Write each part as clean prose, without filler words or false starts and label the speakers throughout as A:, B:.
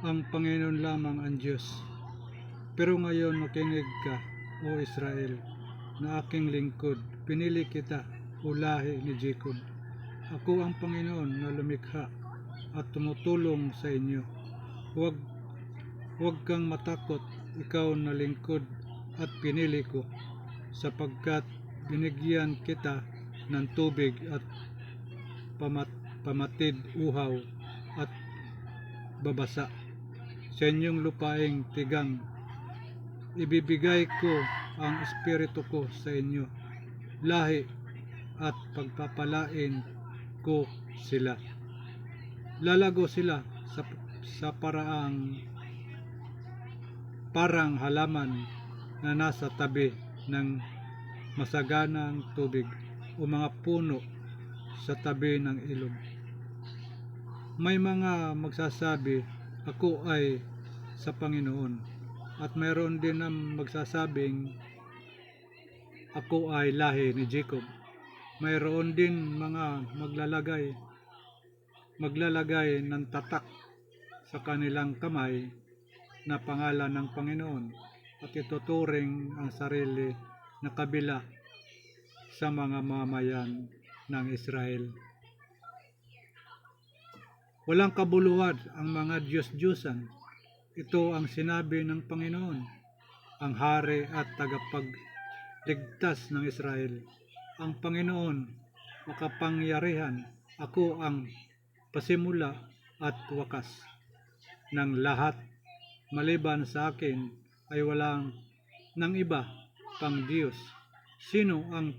A: Ang Panginoon lamang ang Diyos. Pero ngayon makinig ka, O Israel, na aking lingkod. Pinili kita, O lahi ni Jacob. Ako ang Panginoon na lumikha at tumutulong sa inyo. Huwag kang matakot, ikaw na lingkod at pinili ko, sapagkat binigyan kita ng tubig at pamatid, uhaw at babasa sa inyong lupaing tigang. Ibibigay ko ang espiritu ko sa inyo, lahi, at pagpapalain ko sila. Lalago sila sa parang halaman na nasa tabi ng masaganang tubig o mga puno sa tabi ng ilog. May mga magsasabi, ako ay sa Panginoon, at mayroon din ang magsasabing, ako ay lahi ni Jacob. Mayroon din mga maglalagay ng tatak sa kanilang kamay na pangalan ng Panginoon at ituturing ang sarili na kabila sa mga mamayan ng Israel. Walang kabuluhan ang mga Diyos-Diyosan. Ito ang sinabi ng Panginoon, ang hari at tagapagligtas ng Israel. Ang Panginoon, makapangyarihan, ako ang pasimula at wakas ng lahat. Maliban sa akin ay walang nang iba pang Diyos. Sino ang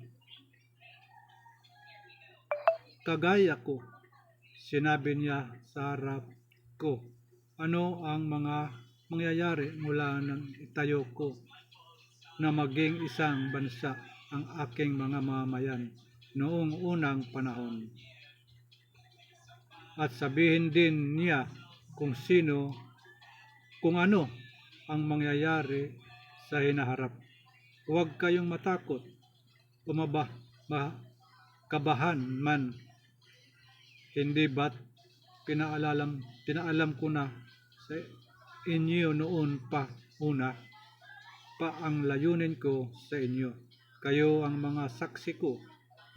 A: kagaya ko? Sinabi niya sa harap ko, ano ang mga mangyayari mula nang itayo ko na maging isang bansa ang aking mga mamayan noong unang panahon. At sabihin din niya kung ano ang mangyayari sa hinaharap. Huwag kayong matakot o kabahan man. Hindi ba't pinaalam ko na sa inyo noon pa ang layunin ko sa inyo. Kayo ang mga saksi ko.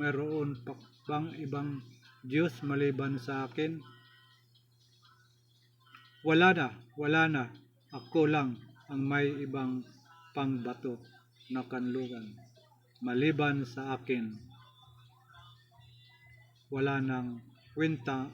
A: Mayroon pa bang ibang Diyos maliban sa akin? Wala na. Ako lang ang may ibang pangbato na kanluran. Maliban sa akin, wala nang kwenta